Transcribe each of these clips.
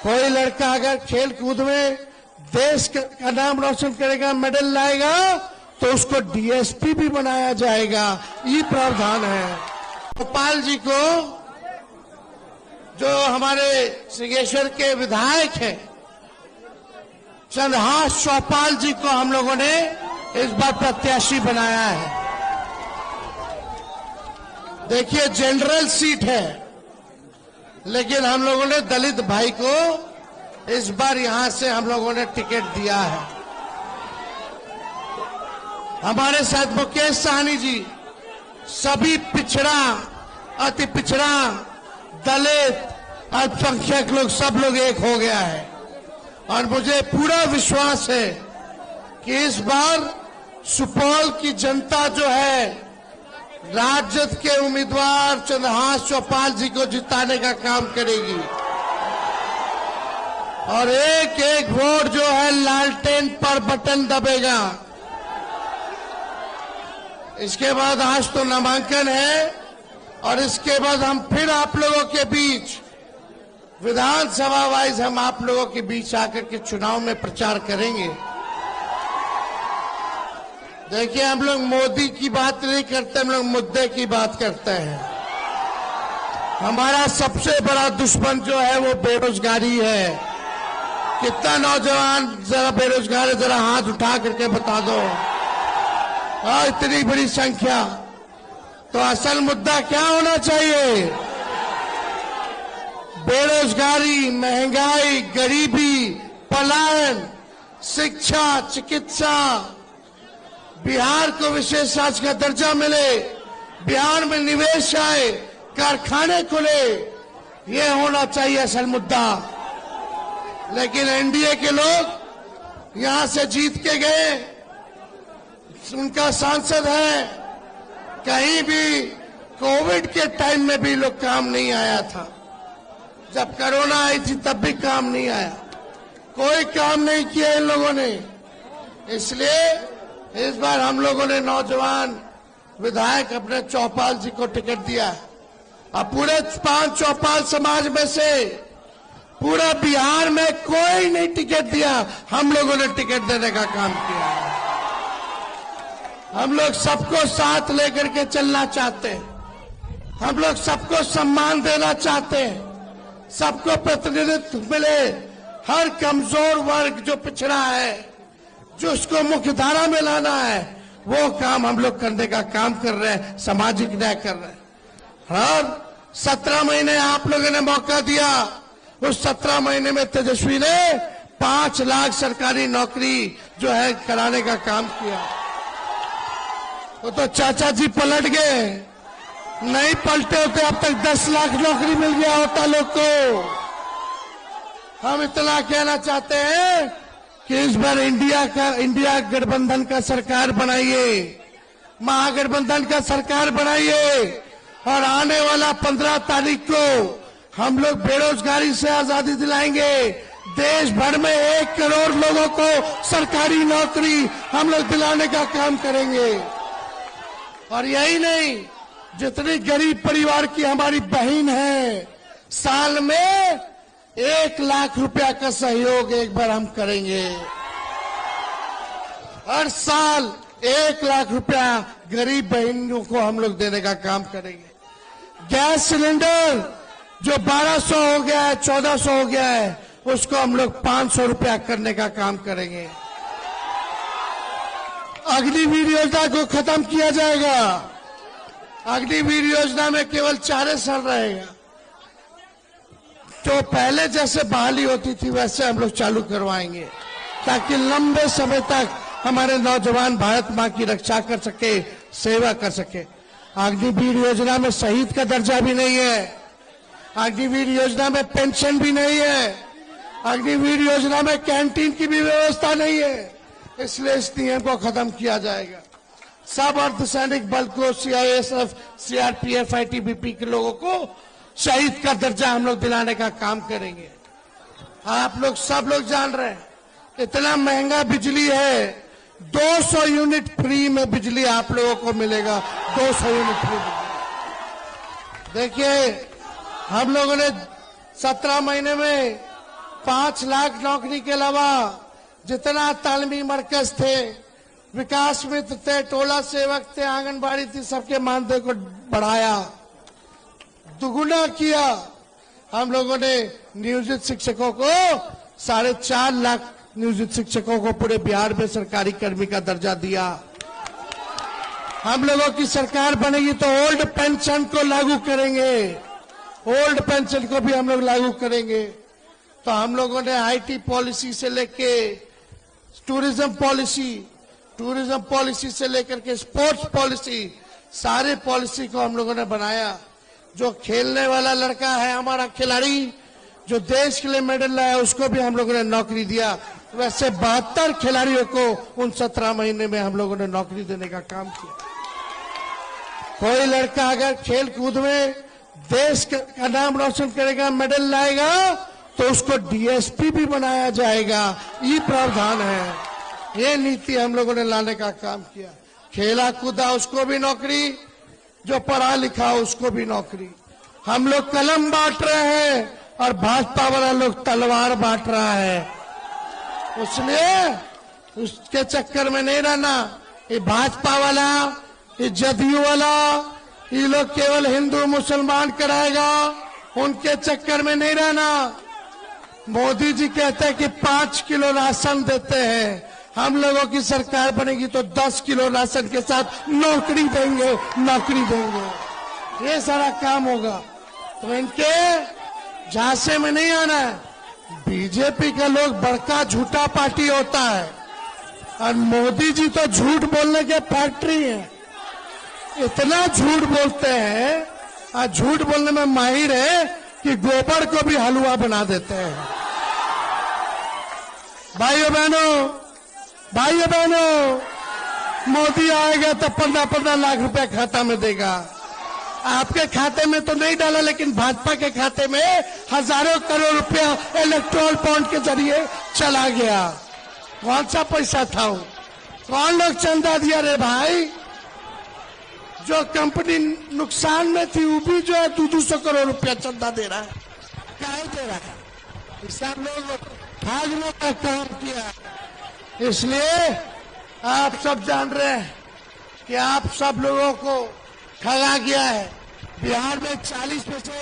कोई लड़का अगर खेल कूद में देश का नाम रोशन करेगा, मेडल लाएगा, तो उसको डीएसपी भी बनाया जाएगा। ये प्रावधान है। गोपाल जी को, जो हमारे सिंहेश्वर के विधायक हैं, चंद्रहास चौपाल जी को हम लोगों ने इस बार प्रत्याशी बनाया है। देखिए, जनरल सीट है, लेकिन हम लोगों ने दलित भाई को इस बार यहां से हम लोगों ने टिकट दिया है। हमारे साथ मुकेश सहनी जी, सभी पिछड़ा, अति पिछड़ा, दलित, अल्पसंख्यक लोग, सब लोग एक हो गया है। और मुझे पूरा विश्वास है कि इस बार सुपौल की जनता जो है, राजद के उम्मीदवार चंद्रहास चौपाल जी को जिताने का काम करेगी। और एक एक वोट जो है लालटेन पर बटन दबेगा। इसके बाद आज तो नामांकन है, और इसके बाद हम फिर आप लोगों के बीच विधानसभा वाइज हम आप लोगों के बीच आकर के चुनाव में प्रचार करेंगे। देखिए, हम लोग मोदी की बात नहीं करते, हम लोग मुद्दे की बात करते हैं। हमारा सबसे बड़ा दुश्मन जो है वो बेरोजगारी है। कितना नौजवान जरा बेरोजगार है, जरा हाथ उठा करके बता दो। और इतनी बड़ी संख्या, तो असल मुद्दा क्या होना चाहिए? बेरोजगारी, महंगाई, गरीबी, पलायन, शिक्षा, चिकित्सा, बिहार को विशेष राज्य का दर्जा मिले, बिहार में निवेश आए, कारखाने खुले, ये होना चाहिए असल मुद्दा। लेकिन एनडीए के लोग यहां से जीत के गए, उनका सांसद है, कहीं भी कोविड के टाइम में भी लोग काम नहीं आया था। जब कोरोना आई थी तब भी काम नहीं आया, कोई काम नहीं किया इन लोगों ने। इसलिए इस बार हम लोगों ने नौजवान विधायक अपने चौपाल जी को टिकट दिया है। अब पूरे 5 चौपाल समाज में से पूरा बिहार में कोई नहीं टिकट दिया, हम लोगों ने टिकट देने का काम किया है। हम लोग सबको साथ लेकर के चलना चाहते हैं, हम लोग सबको सम्मान देना चाहते हैं, सबको प्रतिनिधित्व मिले। हर कमजोर वर्ग जो पिछड़ा है, जो उसको मुख्य धारा में लाना है, वो काम हम लोग करने का काम कर रहे हैं, सामाजिक न्याय कर रहे हैं। और 17 महीने आप लोगों ने मौका दिया, उस 17 महीने में तेजस्वी ने 5 लाख सरकारी नौकरी जो है कराने का काम किया। वो तो चाचा जी पलट गए, नहीं पलटे होते अब तक 10 लाख नौकरी मिल गया होता लोग को। हम इतना कहना चाहते हैं कि इस बार इंडिया गठबंधन का सरकार बनाइए, महागठबंधन का सरकार बनाइए। और आने वाला 15 तारीख को हम लोग बेरोजगारी से आजादी दिलाएंगे। देश भर में 1 करोड़ लोगों को सरकारी नौकरी हम लोग दिलाने का काम करेंगे। और यही नहीं, जितनी गरीब परिवार की हमारी बहन है, साल में 1 लाख रुपया का सहयोग एक बार हम करेंगे। हर साल 1 लाख रुपया गरीब बहनों को हम लोग देने का काम करेंगे। गैस सिलेंडर जो 1200 हो गया है, 1400 हो गया है, उसको हम लोग 500 रुपया करने का काम करेंगे। अग्निवीर योजना को खत्म किया जाएगा। अग्निवीर योजना में केवल 4 साल रहेगा, तो पहले जैसे बहाली होती थी वैसे हम लोग चालू करवाएंगे, ताकि लंबे समय तक हमारे नौजवान भारत मां की रक्षा कर सके, सेवा कर सके। अग्निवीर योजना में शहीद का दर्जा भी नहीं है, अग्निवीर योजना में पेंशन भी नहीं है, अग्निवीर योजना में कैंटीन की भी व्यवस्था नहीं है। इसलिए इस नियम को खत्म किया जाएगा। सब अर्धसैनिक बल को, सीआईएसएफ, सीआरपीएफ, आईटीबीपी के लोगों को शहीद का दर्जा हम लोग दिलाने का काम करेंगे। आप लोग सब लोग जान रहे हैं, इतना महंगा बिजली है, 200 यूनिट फ्री में बिजली आप लोगों को मिलेगा। 200 यूनिट फ्री बिजली। देखिए, हम लोगों ने 17 महीने में 5 लाख नौकरी के अलावा जितना तालीमी मरकज थे, विकास मित्र थे, टोला सेवक थे, आंगनबाड़ी थी, सबके मानदेय को बढ़ाया, दुगुना किया। हम लोगों ने नियोजित शिक्षकों को 4.5 लाख नियोजित शिक्षकों को पूरे बिहार में सरकारी कर्मी का दर्जा दिया। हम लोगों की सरकार बनेगी तो ओल्ड पेंशन को लागू करेंगे, ओल्ड पेंशन को भी हम लोग लागू करेंगे। तो हम लोगों ने आईटी पॉलिसी से लेके टूरिज्म पॉलिसी से लेकर के स्पोर्ट्स पॉलिसी, सारे पॉलिसी को हम लोगों ने बनाया। जो खेलने वाला लड़का है हमारा खिलाड़ी, जो देश के लिए मेडल लाया, उसको भी हम लोगों ने नौकरी दिया। वैसे 72 खिलाड़ियों को उन 17 महीने में हम लोगों ने नौकरी देने का काम किया। कोई लड़का अगर खेल कूद में देश का नाम रोशन करेगा, मेडल लाएगा, तो उसको डीएसपी भी बनाया जाएगा। ये प्रावधान है, ये नीति हम लोगों ने लाने का काम किया। खेला कूदा उसको भी नौकरी, जो पढ़ा लिखा उसको भी नौकरी। हम लोग कलम बांट रहे हैं और भाजपा वाला लोग तलवार बांट रहा है, इसलिए उसके चक्कर में नहीं रहना। ये भाजपा वाला, ये जदयू वाला, ये लोग केवल हिंदू मुसलमान कराएगा, उनके चक्कर में नहीं रहना। मोदी जी कहते हैं कि 5 किलो राशन देते हैं, हम लोगों की सरकार बनेगी तो 10 किलो राशन के साथ नौकरी देंगे, ये सारा काम होगा। तो इनके झांसे में नहीं आना है। बीजेपी का लोग बड़का झूठा पार्टी होता है और मोदी जी तो झूठ बोलने के फैक्ट्री है। इतना झूठ बोलते हैं और झूठ बोलने में माहिर है कि गोबर को भी हलवा बना देते हैं। भाइयों बहनों, मोदी आएगा तो 15-15 लाख रुपए खाता में देगा। आपके खाते में तो नहीं डाला, लेकिन भाजपा के खाते में हजारों करोड़ रुपया इलेक्ट्रोल बॉन्ड के जरिए चला गया। कौन सा पैसा था वो? कौन लोग चंदा दिया रे भाई? जो कंपनी नुकसान में थी वो भी जो है 200 करोड़ रुपया चंदा दे रहा है। काहे दे रहा है? सब लोग भागने का काम किया। इसलिए आप सब जान रहे हैं कि आप सब लोगों को ठगा गया है। बिहार में 40 में से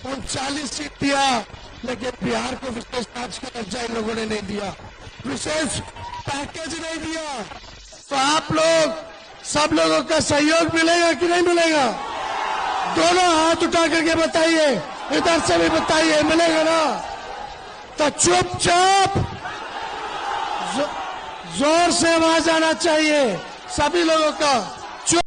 39 सीट दिया, लेकिन बिहार को विशेष राज्य का दर्जा इन लोगों ने नहीं दिया, विशेष पैकेज नहीं दिया। तो आप लोग सब लोगों का सहयोग मिलेगा कि नहीं मिलेगा? दोनों हाथ उठा करके बताइए, इधर से भी बताइए, मिलेगा ना? तो चुपचाप जोर से आवाज आना चाहिए सभी लोगों का।